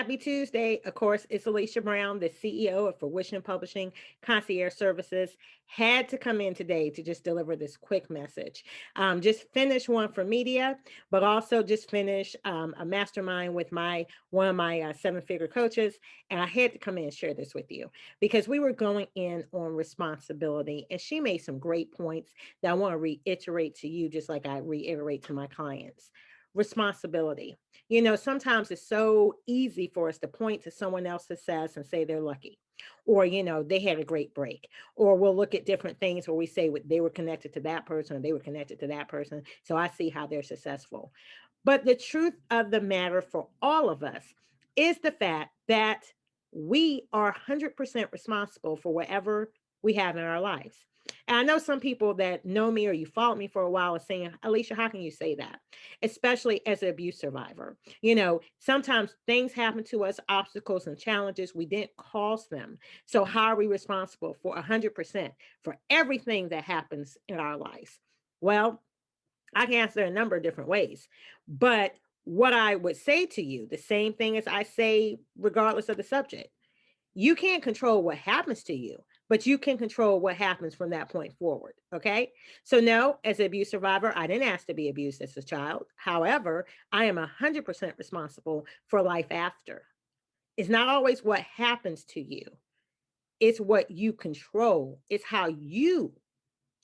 Happy Tuesday. Of course, it's Alesha Brown, the CEO of Fruition Publishing Concierge Services. Had to come in today to just deliver this quick message. Just finished one for media, but also just finished a mastermind with one of my seven-figure coaches. And I had to come in and share this with you because we were going in on responsibility. And she made some great points that I want to reiterate to you, just like I reiterate to my clients. Responsibility. Sometimes it's so easy for us to point to someone else's success and say they're lucky, or, they had a great break. Or we'll look at different things where we say they were connected to that person, or they were connected to that person. So I see how they're successful. But the truth of the matter for all of us is the fact that we are 100% responsible for whatever we have in our lives. And I know some people that know me or you followed me for a while are saying, Alesha, how can you say that? Especially as an abuse survivor. Sometimes things happen to us, obstacles and challenges. We didn't cause them. So how are we responsible for 100% for everything that happens in our lives? Well, I can answer a number of different ways. But what I would say to you, the same thing as I say, regardless of the subject, you can't control what happens to you, but you can control what happens from that point forward. Okay. So, no, as an abuse survivor, I didn't ask to be abused as a child. However, I am 100% responsible for life after. It's not always what happens to you, it's what you control, it's how you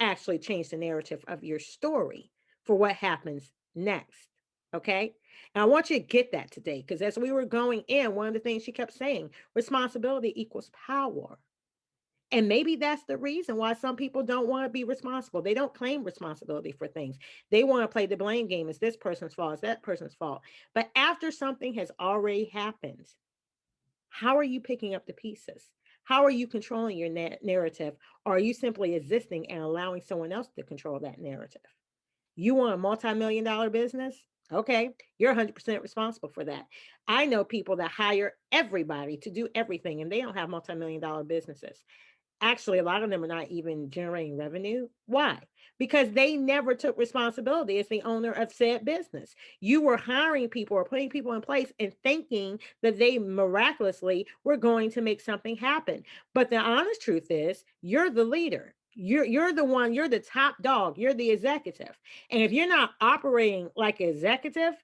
actually change the narrative of your story for what happens next. Okay. And I want you to get that today because as we were going in, one of the things she kept saying, responsibility equals power. And maybe that's the reason why some people don't want to be responsible. They don't claim responsibility for things. They want to play the blame game. It's this person's fault. It's that person's fault. But after something has already happened, how are you picking up the pieces? How are you controlling your narrative? Or are you simply existing and allowing someone else to control that narrative? You want a multi-million dollar business? Okay, you're 100% responsible for that. I know people that hire everybody to do everything and they don't have multi-million dollar businesses. Actually, a lot of them are not even generating revenue. Why? Because they never took responsibility as the owner of said business. You were hiring people or putting people in place and thinking that they miraculously were going to make something happen. But the honest truth is, you're the leader. You're the one, you're the top dog, you're the executive. And if you're not operating like an executive,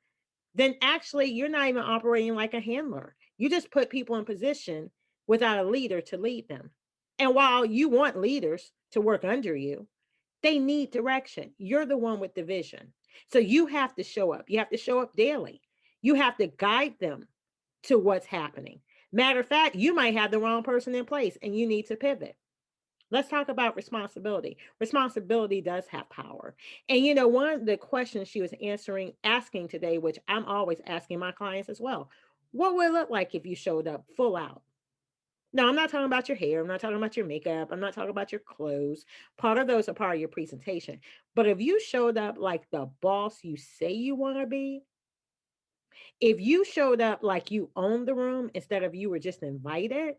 then actually you're not even operating like a handler. You just put people in position without a leader to lead them. And while you want leaders to work under you, they need direction. You're the one with the vision. So you have to show up. You have to show up daily. You have to guide them to what's happening. Matter of fact, you might have the wrong person in place and you need to pivot. Let's talk about responsibility. Responsibility does have power. And one of the questions she was asking today, which I'm always asking my clients as well, what would it look like if you showed up full out? No, I'm not talking about your hair. I'm not talking about your makeup. I'm not talking about your clothes. Part of those are part of your presentation. But if you showed up like the boss you say you want to be, if you showed up like you owned the room instead of you were just invited,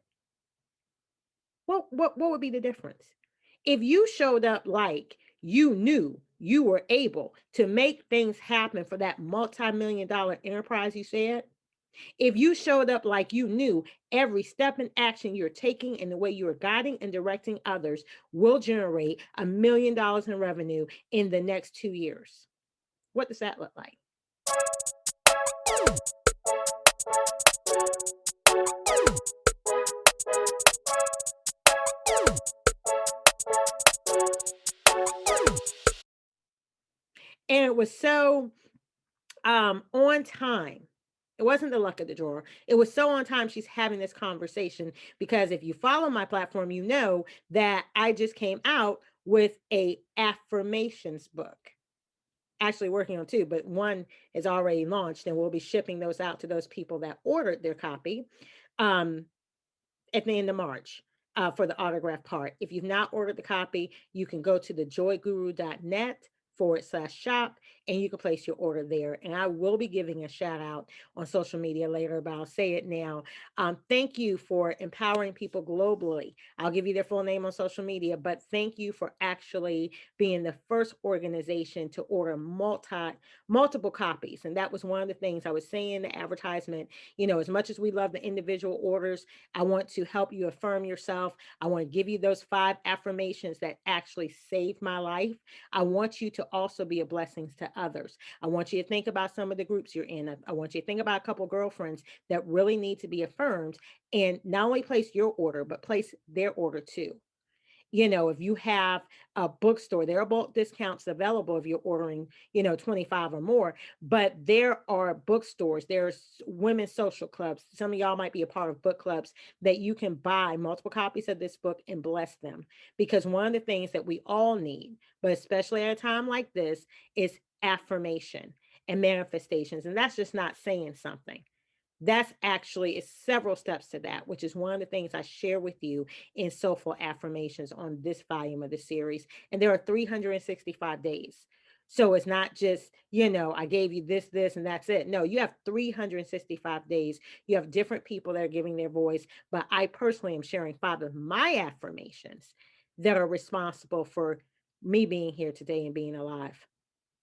what would be the difference? If you showed up like you knew you were able to make things happen for that multi-million dollar enterprise you said, if you showed up like you knew every step and action you're taking and the way you're guiding and directing others will generate $1 million in revenue in the next 2 years, what does that look like? And it was so on time. It wasn't the luck of the drawer. It was so on time she's having this conversation because if you follow my platform, you know that I just came out with a affirmations book. Actually working on two, but one is already launched and we'll be shipping those out to those people that ordered their copy um, at the end of March. For the autograph part. If you've not ordered the copy, you can go to thejoyguru.net /shop and you can place your order there. And I will be giving a shout out on social media later, but I'll say it now. Thank you for empowering people globally. I'll give you their full name on social media, but thank you for actually being the first organization to order multiple copies. And that was one of the things I was saying in the advertisement. As much as we love the individual orders, I want to help you affirm yourself. I want to give you those 5 affirmations that actually saved my life. I want you to also be a blessing to others. I want you to think about some of the groups you're in. I want you to think about a couple girlfriends that really need to be affirmed, and not only place your order, but place their order too. If you have a bookstore, there are bulk discounts available if you're ordering, 25 or more. But there are bookstores, there's women's social clubs. Some of y'all might be a part of book clubs that you can buy multiple copies of this book and bless them. Because one of the things that we all need, but especially at a time like this, is affirmation and manifestations. And that's just not saying something. That's actually it's several steps to that, which is one of the things I share with you in Soulful Affirmations on this volume of the series. And there are 365 days. So it's not just, I gave you this, and that's it. No, you have 365 days. You have different people that are giving their voice. But I personally am sharing 5 of my affirmations that are responsible for me being here today and being alive.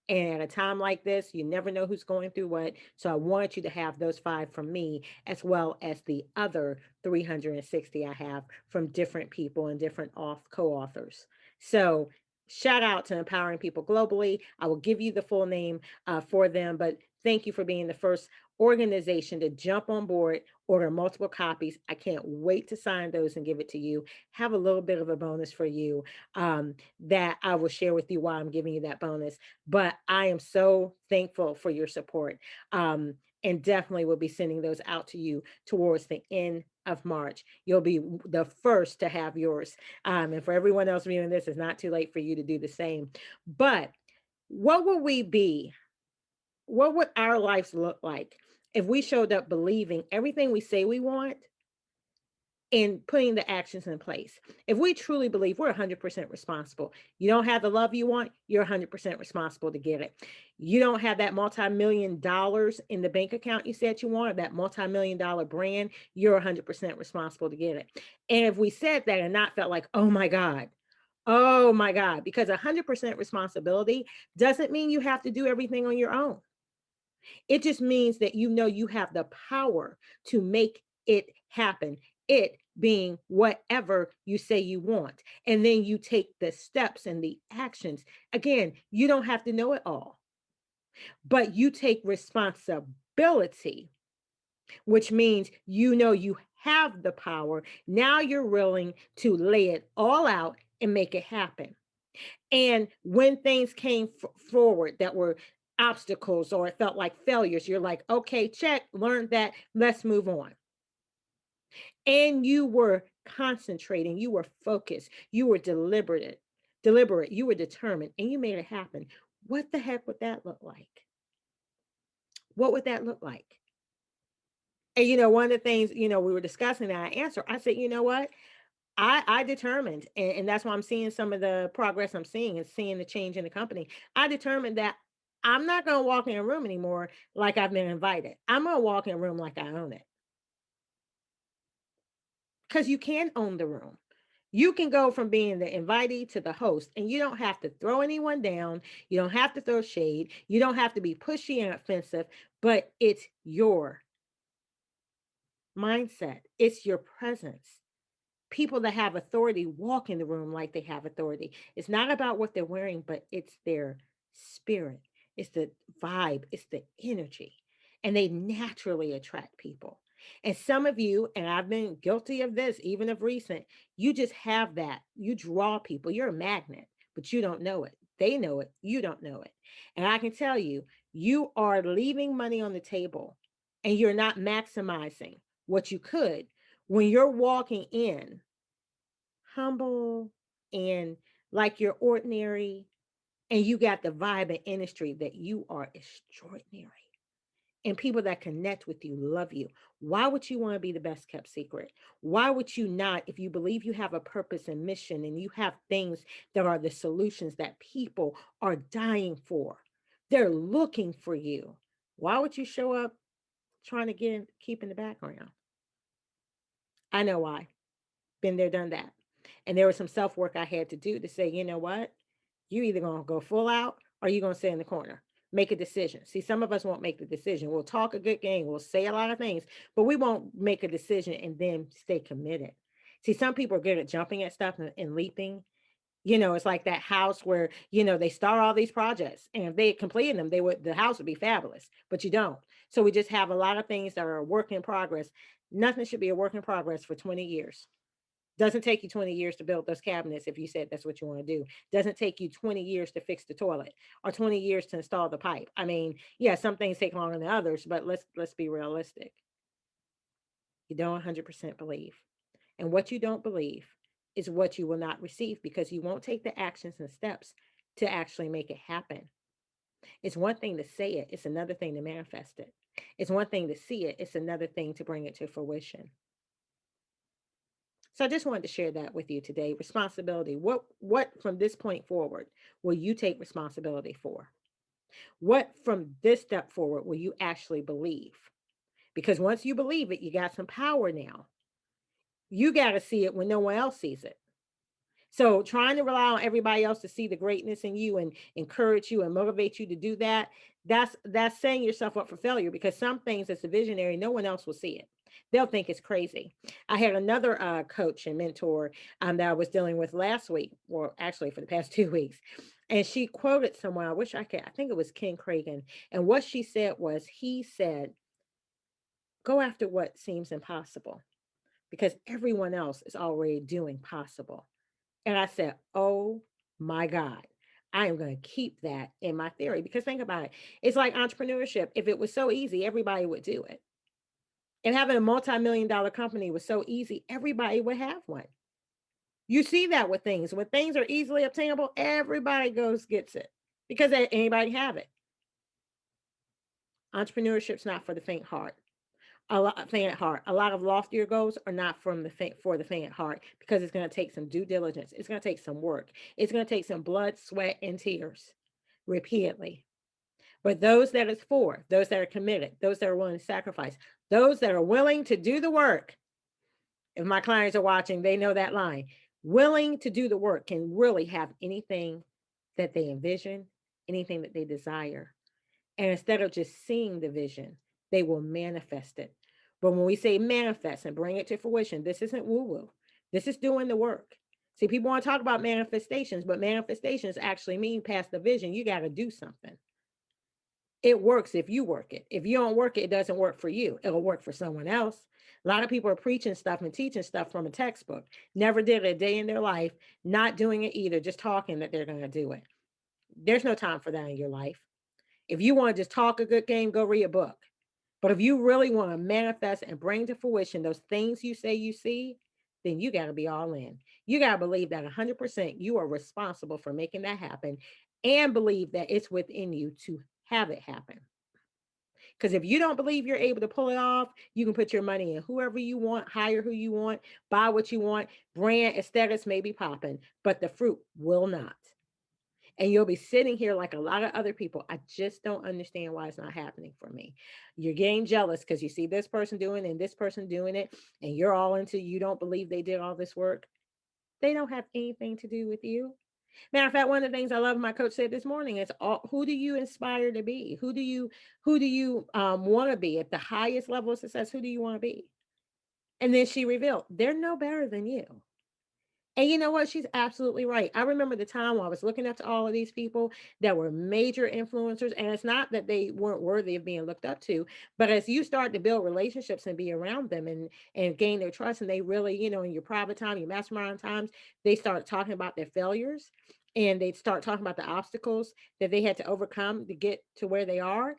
And at a time like this, you never know who's going through what. So I want you to have those 5 from me, as well as the other 360 I have from different people and different co-authors. So shout out to Empowering People Globally. I will give you the full name for them, but thank you for being the first organization to jump on board, order multiple copies. I can't wait to sign those and give it to you. Have a little bit of a bonus for you that I will share with you why I'm giving you that bonus. But I am so thankful for your support. And definitely will be sending those out to you towards the end of March. You'll be the first to have yours. And for everyone else viewing this, it's not too late for you to do the same. But what would we be? What would our lives look like if we showed up believing everything we say we want and putting the actions in place? If we truly believe we're 100% responsible, you don't have the love you want, you're 100% responsible to get it. You don't have that multi-million dollars in the bank account you said you wanted, that multi-million dollar brand, you're 100% responsible to get it. And if we said that and not felt like, oh my God, because 100% responsibility doesn't mean you have to do everything on your own. It just means that you have the power to make it happen. It being whatever you say you want. And then you take the steps and the actions. Again, you don't have to know it all, but you take responsibility, which means you have the power. Now you're willing to lay it all out and make it happen. And when things came forward that were obstacles or it felt like failures, you're like, okay, check, learned that, let's move on. And you were concentrating, you were focused, you were deliberate, you were determined, and you made it happen. What the heck would that look like? What would that look like? And one of the things, we were discussing that I answered, I said, you know what? I determined, and that's why I'm seeing some of the progress I'm seeing and seeing the change in the company. I determined that I'm not going to walk in a room anymore like I've been invited. I'm going to walk in a room like I own it, because you can own the room. You can go from being the invitee to the host, and you don't have to throw anyone down. You don't have to throw shade. You don't have to be pushy and offensive, but it's your mindset, it's your presence. People that have authority walk in the room like they have authority. It's not about what they're wearing, but it's their spirit, it's the vibe, it's the energy. And they naturally attract people. And some of you, and I've been guilty of this even of recent, you just have that. You draw people, you're a magnet, but you don't know it. They know it, you don't know it. And I can tell you, you are leaving money on the table and you're not maximizing what you could when you're walking in humble and like you're ordinary, and you got the vibe and industry that you are extraordinary, and people that connect with you love you. Why would you want to be the best kept secret? Why would you not, if you believe you have a purpose and mission and you have things that are the solutions that people are dying for? They're looking for you. Why would you show up trying to keep in the background? I know why. Been there, done that. And there was some self work I had to do to say, you know what? You either gonna go full out or you gonna sit in the corner. Make a decision. See, some of us won't make the decision. We'll talk a good game, we'll say a lot of things, but we won't make a decision and then stay committed. See, some people are good at jumping at stuff and leaping. It's like that house where, they start all these projects and if they completed them, the house would be fabulous, but you don't. So we just have a lot of things that are a work in progress. Nothing should be a work in progress for 20 years. Doesn't take you 20 years to build those cabinets if you said that's what you want to do. Doesn't take you 20 years to fix the toilet or 20 years to install the pipe. I mean, yeah, some things take longer than others, but let's be realistic. You don't 100% believe. And what you don't believe is what you will not receive because you won't take the actions and steps to actually make it happen. It's one thing to say it, it's another thing to manifest it. It's one thing to see it, it's another thing to bring it to fruition. So I just wanted to share that with you today. Responsibility. What from this point forward will you take responsibility for? What from this step forward will you actually believe? Because once you believe it, you got some power now. You got to see it when no one else sees it. So trying to rely on everybody else to see the greatness in you and encourage you and motivate you to do that, that's setting yourself up for failure because some things as a visionary, no one else will see it. They'll think it's crazy. I had another coach and mentor that I was dealing with last week, or actually for the past 2 weeks. And she quoted someone, I wish I could, I think it was Ken Cragen. And what she said was, he said, go after what seems impossible because everyone else is already doing possible. And I said, oh my God, I am going to keep that in my theory because think about it. It's like entrepreneurship. If it was so easy, everybody would do it. And having a multi-million dollar company was so easy, everybody would have one. You see that with things. When things are easily obtainable, everybody goes gets it because anybody have it. Entrepreneurship's not for the faint heart. Faint heart. A lot of loftier goals are not from the for the faint heart because it's going to take some due diligence. It's going to take some work. It's going to take some blood, sweat, and tears repeatedly. But those that it's for, those that are committed, those that are willing to sacrifice, those that are willing to do the work. If my clients are watching, they know that line. Willing to do the work can really have anything that they envision, anything that they desire. And instead of just seeing the vision, they will manifest it. But when we say manifest and bring it to fruition, this isn't woo woo. This is doing the work. See, people want to talk about manifestations, but manifestations actually mean past the vision. You got to do something. It works if you work it. If you don't work it, it doesn't work for you. It'll work for someone else. A lot of people are preaching stuff and teaching stuff from a textbook. Never did it a day in their life, not doing it either, just talking that they're going to do it. There's no time for that in your life. If you want to just talk a good game, go read a book. But if you really want to manifest and bring to fruition those things you say you see, then you got to be all in. You got to believe that 100% you are responsible for making that happen and believe that it's within you to have it happen. Because if you don't believe you're able to pull it off, you can put your money in whoever you want, hire who you want, buy what you want. Brand aesthetics may be popping, but the fruit will not. And you'll be sitting here like a lot of other people. I just don't understand why it's not happening for me. You're getting jealous because you see this person doing it and this person doing it, and you're all into you don't believe they did all this work. They don't have anything to do with you. Matter of fact, one of the things I love my coach said this morning is who do you inspire to be? Who do you want to be at the highest level of success? Who do you want to be? And then she revealed they're no better than you. And you know what? She's absolutely right. I remember the time when I was looking up to all of these people that were major influencers, and it's not that they weren't worthy of being looked up to, but as you start to build relationships and be around them and gain their trust, and they really, in your private time, your mastermind times, they start talking about their failures and they start talking about the obstacles that they had to overcome to get to where they are.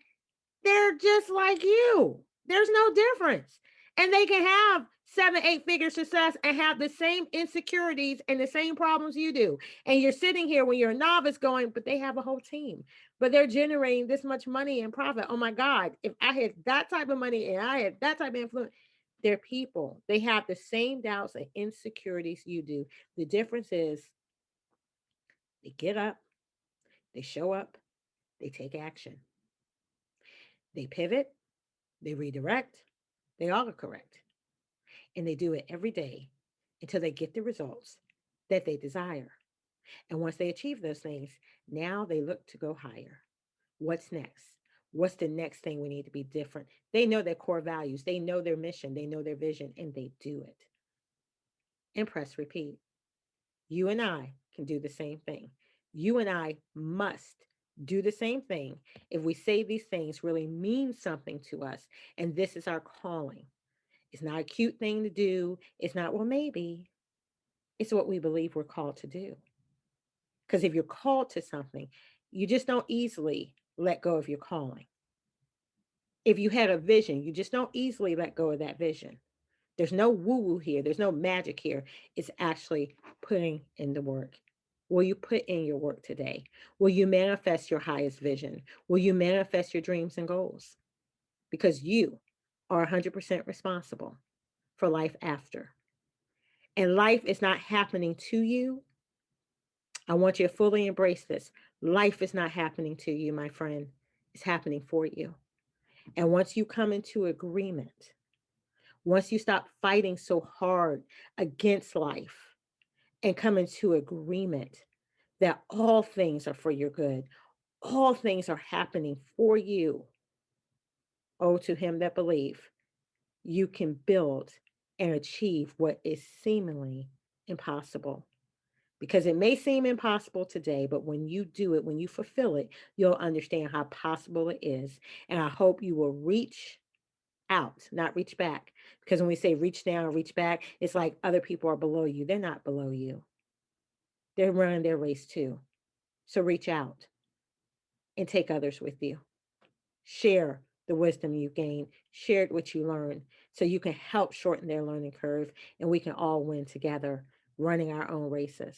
They're just like you. There's no difference. And they can have 7, 8 figure success and have the same insecurities and the same problems you do. And you're sitting here when you're a novice going, but they have a whole team, but they're generating this much money and profit. Oh my God, if I had that type of money and I had that type of influence, they're people. They have the same doubts and insecurities you do. The difference is they get up, they show up, They take action, they pivot, they redirect, they autocorrect, and they do it every day until they get the results that they desire. And once they achieve those things, now they look to go higher. What's next? What's the next thing we need to be different? They know their core values, they know their mission, they know their vision, and they do it. Impress, repeat. You and I can do the same thing. You and I must do the same thing if we say these things really mean something to us. And this is our calling. It's not a cute thing to do. It's not, well, maybe. It's what we believe we're called to do. Because if you're called to something, you just don't easily let go of your calling. If you had a vision, you just don't easily let go of that vision. There's no woo woo here, there's no magic here. It's actually putting in the work. Will you put in your work today? Will you manifest your highest vision? Will you manifest your dreams and goals? Because you are 100% responsible for life after. And life is not happening to you. I want you to fully embrace this. Life is not happening to you, my friend. It's happening for you. And once you come into agreement, once you stop fighting so hard against life and come into agreement that all things are for your good, all things are happening for you, oh, to him that believe, you can build and achieve what is seemingly impossible. Because it may seem impossible today, but when you do it, when you fulfill it, you'll understand how possible it is. And I hope you will reach out, not reach back. Because when we say reach down, reach back, it's like other people are below you. They're not below you, they're running their race too. So reach out and take others with you. Share the wisdom you gain, share what you learn so you can help shorten their learning curve and we can all win together running our own races.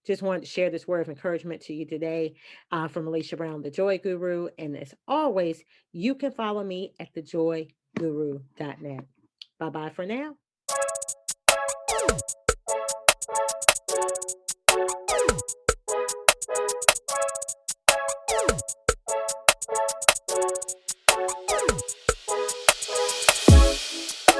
Just wanted to share this word of encouragement to you today from Alesha Brown, the Joy Guru. And as always, you can follow me at thejoyguru.net. Bye bye for now.